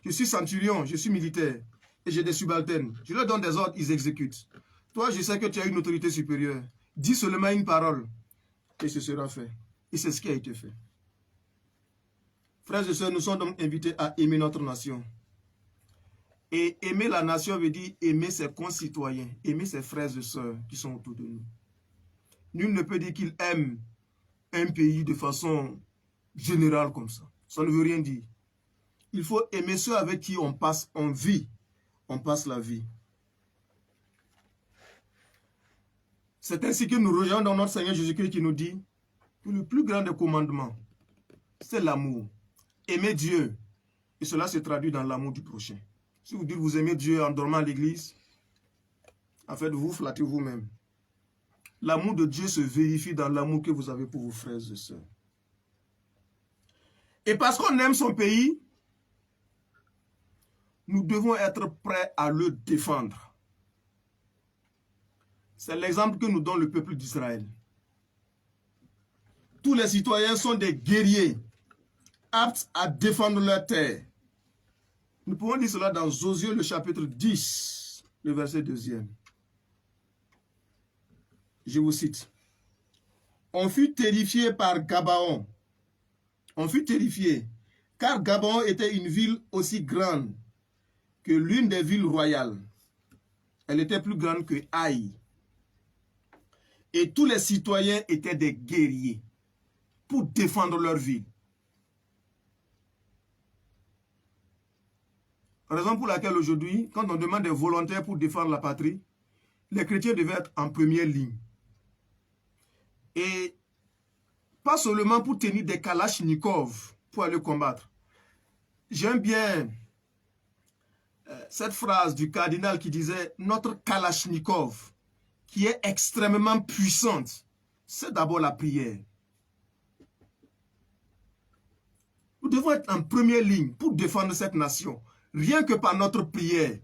je suis centurion, je suis militaire et j'ai des subalternes. Je leur donne des ordres, ils exécutent. Toi, je sais que tu as une autorité supérieure. Dis seulement une parole et ce sera fait. Et c'est ce qui a été fait. Frères et sœurs, nous sommes donc invités à aimer notre nation. Et aimer la nation veut dire aimer ses concitoyens, aimer ses frères et sœurs qui sont autour de nous. Nul ne peut dire qu'il aime un pays de façon générale comme ça. Ça ne veut rien dire. Il faut aimer ceux avec qui on passe la vie. C'est ainsi que nous rejoignons dans notre Seigneur Jésus-Christ qui nous dit que le plus grand des commandements, c'est l'amour. Aimer Dieu. Et cela se traduit dans l'amour du prochain. Si vous dites que vous aimez Dieu en dormant à l'église, en fait, vous flattez vous-même. L'amour de Dieu se vérifie dans l'amour que vous avez pour vos frères et sœurs. Et parce qu'on aime son pays, nous devons être prêts à le défendre. C'est l'exemple que nous donne le peuple d'Israël. Tous les citoyens sont des guerriers, aptes à défendre leur terre. Nous pouvons dire cela dans Josué le chapitre 10, le verset 2e. Je vous cite. On fut terrifié par Gabaon. On fut terrifié, car Gabaon était une ville aussi grande que l'une des villes royales. Elle était plus grande que Haï. Et tous les citoyens étaient des guerriers pour défendre leur ville. Raison pour laquelle aujourd'hui, quand on demande des volontaires pour défendre la patrie, les chrétiens devaient être en première ligne. Et pas seulement pour tenir des kalachnikovs pour aller combattre. J'aime bien cette phrase du cardinal qui disait: notre kalachnikov, qui est extrêmement puissante, c'est d'abord la prière. Nous devons être en première ligne pour défendre cette nation. Rien que par notre prière,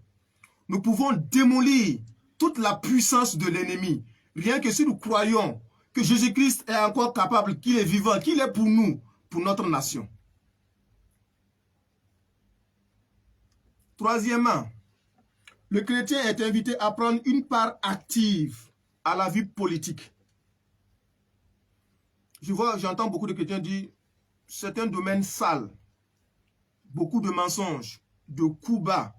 nous pouvons démolir toute la puissance de l'ennemi. Rien que si nous croyons que Jésus-Christ est encore capable, qu'il est vivant, qu'il est pour nous, pour notre nation. Troisièmement, le chrétien est invité à prendre une part active à la vie politique. J'entends beaucoup de chrétiens dire, c'est un domaine sale, beaucoup de mensonges, de coups bas.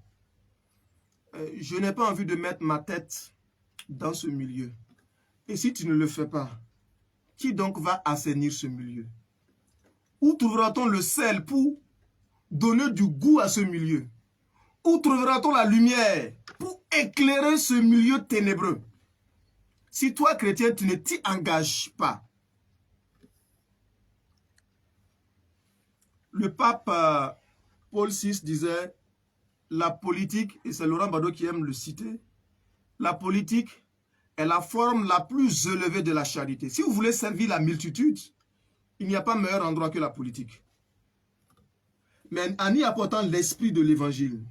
Je n'ai pas envie de mettre ma tête dans ce milieu. Et si tu ne le fais pas, qui donc va assainir ce milieu? Où trouvera-t-on le sel pour donner du goût à ce milieu? Où trouvera-t-on la lumière pour éclairer ce milieu ténébreux? Si toi, chrétien, tu ne t'y engages pas. Le pape Paul VI disait, la politique, et c'est Laurent Bado qui aime le citer, la politique est la forme la plus élevée de la charité. Si vous voulez servir la multitude, il n'y a pas meilleur endroit que la politique. Mais en y apportant l'esprit de l'évangile,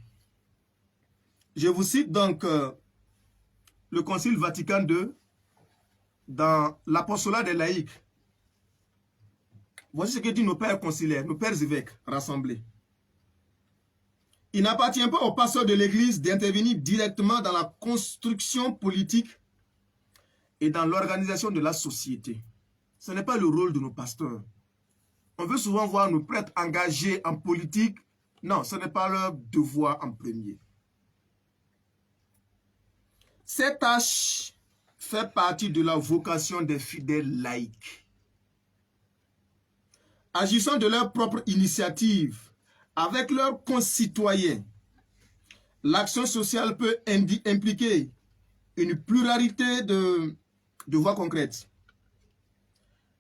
je vous cite donc le Concile Vatican II dans l'apostolat des laïcs. Voici ce que disent nos pères conciliaires, nos pères évêques rassemblés. Il n'appartient pas aux pasteurs de l'Église d'intervenir directement dans la construction politique et dans l'organisation de la société. Ce n'est pas le rôle de nos pasteurs. On veut souvent voir nos prêtres engagés en politique. Non, ce n'est pas leur devoir en premier. Cette tâche fait partie de la vocation des fidèles laïcs. Agissant de leur propre initiative, avec leurs concitoyens, l'action sociale peut impliquer une pluralité de voies concrètes.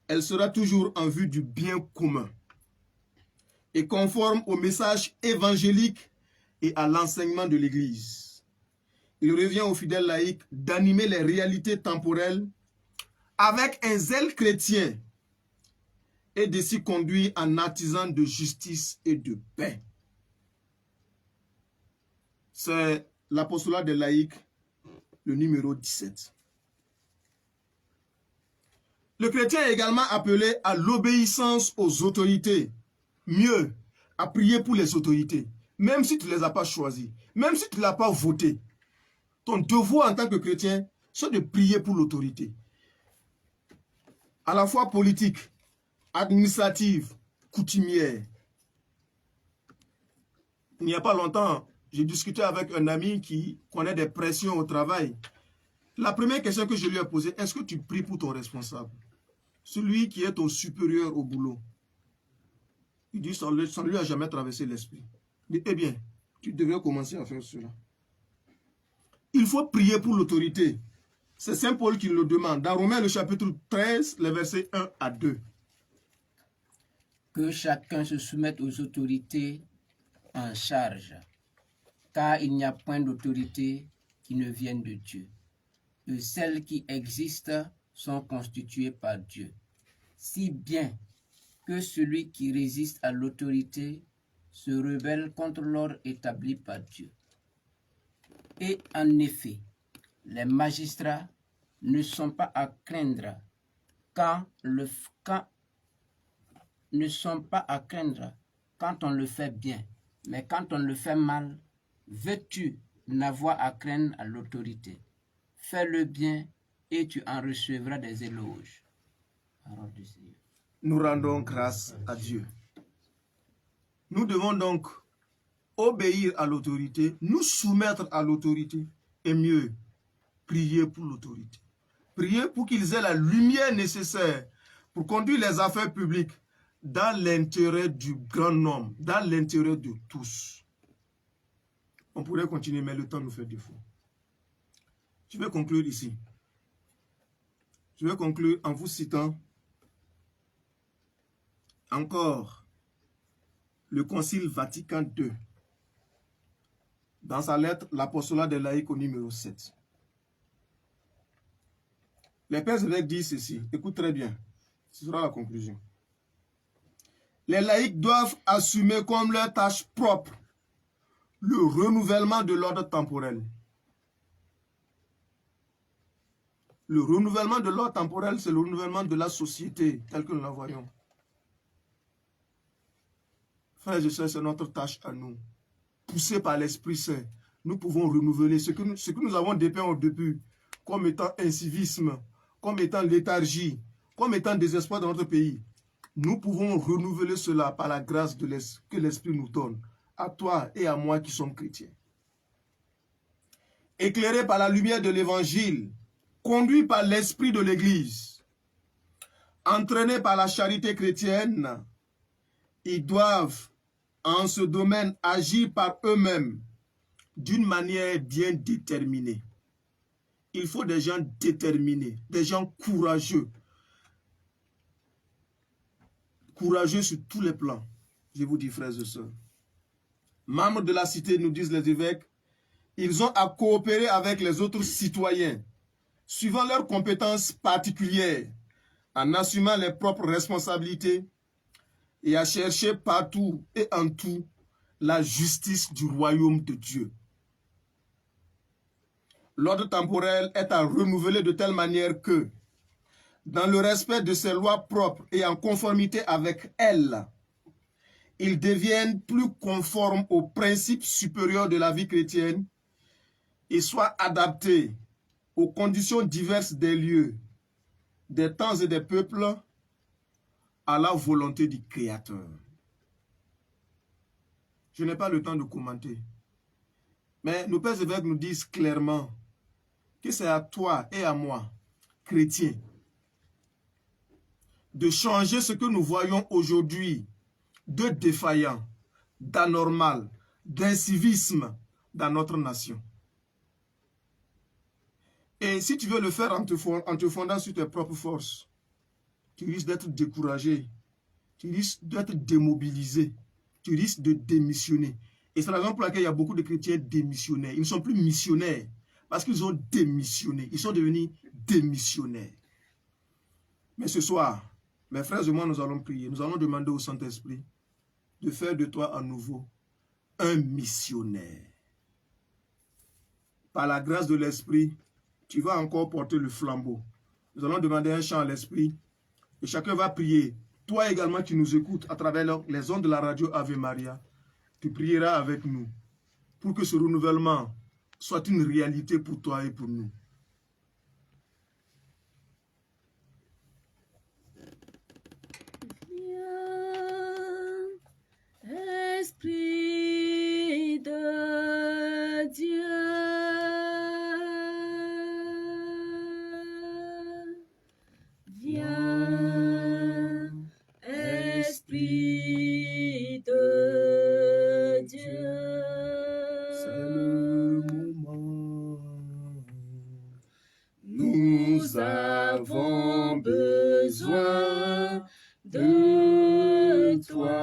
Elle sera toujours en vue du bien commun et conforme au message évangélique et à l'enseignement de l'Église. Il revient aux fidèles laïcs d'animer les réalités temporelles avec un zèle chrétien et de s'y conduire en artisan de justice et de paix. C'est l'apostolat des laïcs, le numéro 17. Le chrétien est également appelé à l'obéissance aux autorités. Mieux, à prier pour les autorités. Même si tu ne les as pas choisis, même si tu ne l'as pas voté. Ton devoir en tant que chrétien, c'est de prier pour l'autorité. À la fois politique, administrative, coutumière. Il n'y a pas longtemps, j'ai discuté avec un ami qui connaît des pressions au travail. La première question que je lui ai posée, est-ce que tu pries pour ton responsable? Celui qui est ton supérieur au boulot. Il dit, ça ne lui a jamais traversé l'esprit. Il dit, eh bien, tu devrais commencer à faire cela. Il faut prier pour l'autorité. C'est Saint Paul qui le demande. Dans Romains, le chapitre 13, les versets 1 à 2. Que chacun se soumette aux autorités en charge, car il n'y a point d'autorité qui ne vienne de Dieu. Et celles qui existent sont constituées par Dieu, si bien que celui qui résiste à l'autorité se rebelle contre l'ordre établi par Dieu. Et en effet, les magistrats ne sont pas à craindre quand on le fait bien, mais quand on le fait mal, veux-tu n'avoir à craindre à l'autorité? Fais le bien et tu en recevras des éloges. Parole du Seigneur. Nous rendons grâce à Dieu. Nous devons donc obéir à l'autorité, nous soumettre à l'autorité et mieux, prier pour l'autorité. Prier pour qu'ils aient la lumière nécessaire pour conduire les affaires publiques dans l'intérêt du grand nombre, dans l'intérêt de tous. On pourrait continuer, mais le temps nous fait défaut. Je vais conclure ici. Je vais conclure en vous citant encore le Concile Vatican II, dans sa lettre, l'apostolat des laïcs au numéro 7. Les pères évêques disent ceci, écoute très bien, ce sera la conclusion. Les laïcs doivent assumer comme leur tâche propre le renouvellement de l'ordre temporel. Le renouvellement de l'ordre temporel, c'est le renouvellement de la société, tel que nous la voyons. Frères et sœurs, c'est notre tâche à nous. Poussés par l'Esprit Saint, nous pouvons renouveler ce que nous avons dépeint au début, comme étant incivisme, comme étant léthargie, comme étant des espoirs dans notre pays, nous pouvons renouveler cela par la grâce que l'Esprit nous donne, à toi et à moi qui sommes chrétiens. Éclairés par la lumière de l'Évangile, conduits par l'Esprit de l'Église, entraînés par la charité chrétienne, ils doivent en ce domaine agir par eux-mêmes d'une manière bien déterminée. Il faut des gens déterminés, des gens courageux. Courageux sur tous les plans, je vous dis frères et sœurs. Membres de la cité, nous disent les évêques, ils ont à coopérer avec les autres citoyens, suivant leurs compétences particulières, en assumant les propres responsabilités et à chercher partout et en tout la justice du royaume de Dieu. L'ordre temporel est à renouveler de telle manière que, dans le respect de ses lois propres et en conformité avec elles, ils deviennent plus conformes aux principes supérieurs de la vie chrétienne et soient adaptés aux conditions diverses des lieux, des temps et des peuples, à la volonté du Créateur. Je n'ai pas le temps de commenter, mais nos pères évêques nous disent clairement que c'est à toi et à moi, chrétiens, de changer ce que nous voyons aujourd'hui de défaillant, d'anormal, d'incivisme dans notre nation. Et si tu veux le faire en te fondant sur tes propres forces, tu risques d'être découragé, tu risques d'être démobilisé, tu risques de démissionner. Et c'est la raison pour laquelle il y a beaucoup de chrétiens démissionnaires. Ils ne sont plus missionnaires parce qu'ils ont démissionné. Ils sont devenus démissionnaires. Mais ce soir, mes frères et moi, nous allons prier. Nous allons demander au Saint-Esprit de faire de toi à nouveau un missionnaire. Par la grâce de l'Esprit, tu vas encore porter le flambeau. Nous allons demander un chant à l'Esprit et chacun va prier. Toi également qui nous écoutes à travers les ondes de la radio Ave Maria, tu prieras avec nous pour que ce renouvellement soit une réalité pour toi et pour nous. Esprit de Dieu, viens, Esprit de Dieu. C'est le moment. Nous avons besoin de toi.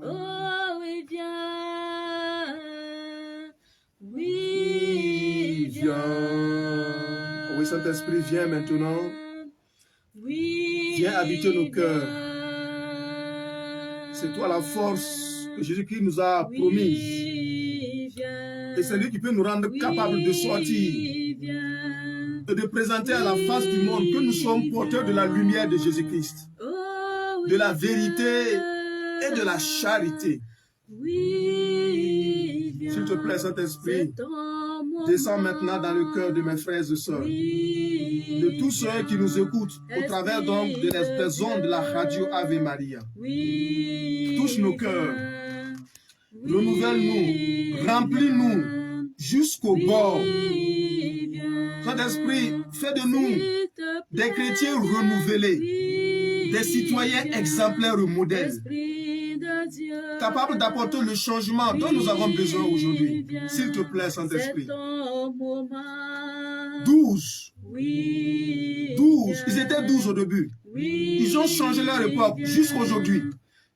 Oh, oui, viens. Oui, viens. Oui, Saint-Esprit, viens maintenant. Oui, Viens habiter nos cœurs. viens. C'est toi la force que Jésus-Christ nous a promise. Oui, viens. Et c'est lui qui peut nous rendre capables de sortir Oui, viens. et de présenter à la face du monde que nous sommes porteurs de la lumière de Jésus-Christ, Oh, oui, de la vérité viens. et de la charité. Oui, viens. S'il te plaît, Saint-Esprit, C'est ton moment. descends maintenant dans le cœur de mes frères et sœurs, Oui, de tous ceux qui nous écoutent au travers donc des ondes de la radio Ave Maria. Oui, Touche nos cœurs, viens. renouvelle-nous, remplis-nous jusqu'au bord. Oui, viens. Saint-Esprit, fais de nous S'il te plaît, des chrétiens renouvelés, oui, des citoyens viens. exemplaires et modèles, Esprit de Dieu, capables d'apporter le changement dont nous avons besoin aujourd'hui. S'il te plaît, Saint-Esprit. c'est ton moment. 12. Oui, 12. Ils viens. étaient 12 au début. Oui, Ils ont changé leur époque viens. jusqu'à aujourd'hui.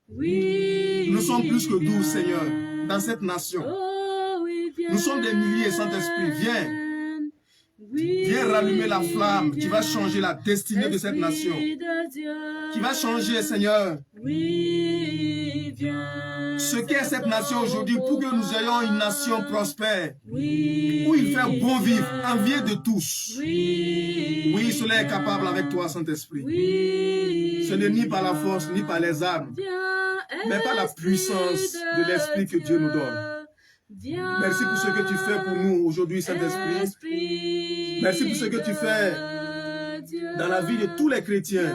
Oui, Nous sommes plus que 12, viens. Seigneur, dans cette nation. Oh, oui, viens. Nous sommes des milliers, Saint-Esprit. Viens. Oui, Viens rallumer la flamme qui va viens. changer la destinée de cette nation. Esprit de Dieu. Qui va changer, Seigneur, Oui, viens. ce qu'est cette nation aujourd'hui pour que nous ayons une nation prospère. Oui, Où il fait bon vivre, envié de tous. Oui, Oui, cela est capable avec toi, Saint-Esprit. Oui, Ce n'est ni par la force, ni par les armes, viens, mais par la puissance de l'Esprit que Dieu nous donne. Viens, Merci pour ce que tu fais pour nous aujourd'hui, Saint-Esprit. Esprit Merci pour ce que tu fais de Dieu. dans la vie de tous les chrétiens.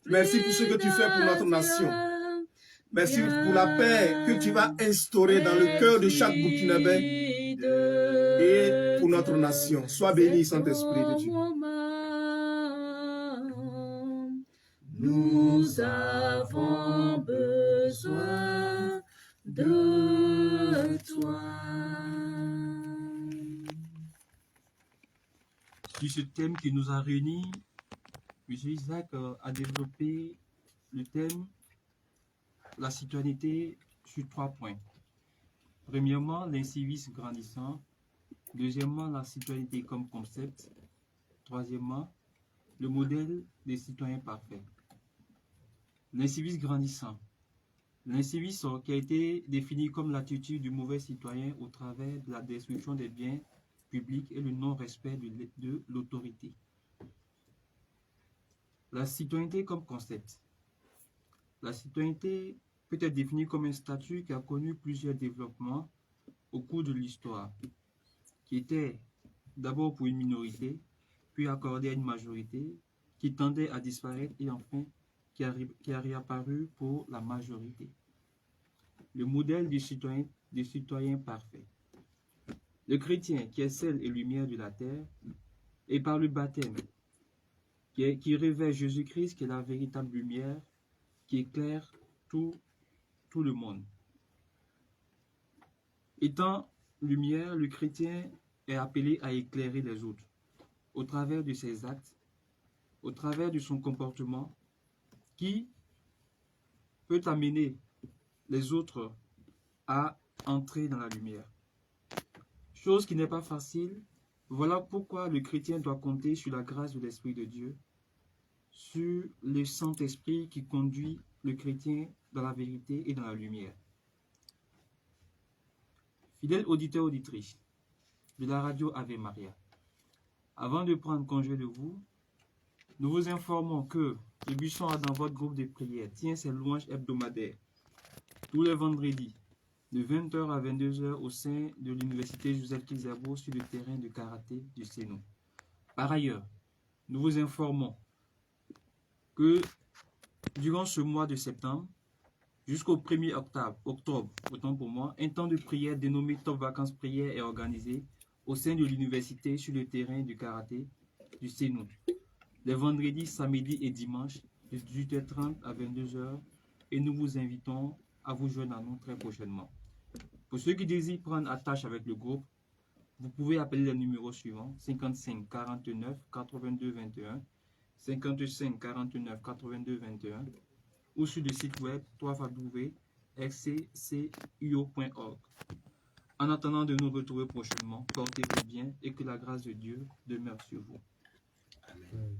Merci pour ce que tu fais pour notre nation. Merci pour la paix que tu vas instaurer dans le cœur de chaque Burkinabé et pour notre nation. Sois béni, Saint-Esprit de Dieu. Nous avons besoin de toi. Sur ce thème qui nous a réunis, M. Isaac a développé le thème la citoyenneté sur 3 points. Premièrement, l'incivisme grandissant. Deuxièmement, la citoyenneté comme concept. Troisièmement, le modèle des citoyens parfaits. L'incivisme grandissant. L'incivisme qui a été défini comme l'attitude du mauvais citoyen au travers de la destruction des biens publics et le non-respect de l'autorité. La citoyenneté comme concept. La citoyenneté peut être définie comme un statut qui a connu plusieurs développements au cours de l'histoire, qui était d'abord pour une minorité, puis accordé à une majorité, qui tendait à disparaître et enfin qui a réapparu pour la majorité. Le modèle du citoyen parfait. Le chrétien qui est sel et lumière de la terre, et par le baptême, qui révèle Jésus-Christ qui est la véritable lumière, qui éclaire tout le monde. Étant lumière, le chrétien est appelé à éclairer les autres, au travers de ses actes, au travers de son comportement, qui peut amener les autres à entrer dans la lumière. Chose qui n'est pas facile. Voilà pourquoi le chrétien doit compter sur la grâce de l'Esprit de Dieu, sur le Saint-Esprit qui conduit le chrétien dans la vérité et dans la lumière. Fidèles auditeurs, auditrices de la radio Ave Maria, avant de prendre congé de vous, nous vous informons que le Buisson a dans votre groupe de prière tient ses louanges hebdomadaires tous les vendredis de 20h à 22h au sein de l'université Joseph Kizabo sur le terrain de karaté du Sénou. Par ailleurs, nous vous informons que durant ce mois de septembre, jusqu'au 1er octobre, autant pour moi, un temps de prière dénommé Top Vacances Prière est organisé au sein de l'université sur le terrain du karaté du Sénou. Les vendredis, samedis et dimanches de 18h30 à 22h et nous vous invitons à vous joindre à nous très prochainement. Pour ceux qui désirent prendre attache avec le groupe, vous pouvez appeler les numéros suivants 55 49 82 21, 55 49 82 21 ou sur le site web www.rccuo.org. En attendant de nous retrouver prochainement, portez-vous bien et que la grâce de Dieu demeure sur vous. Amen.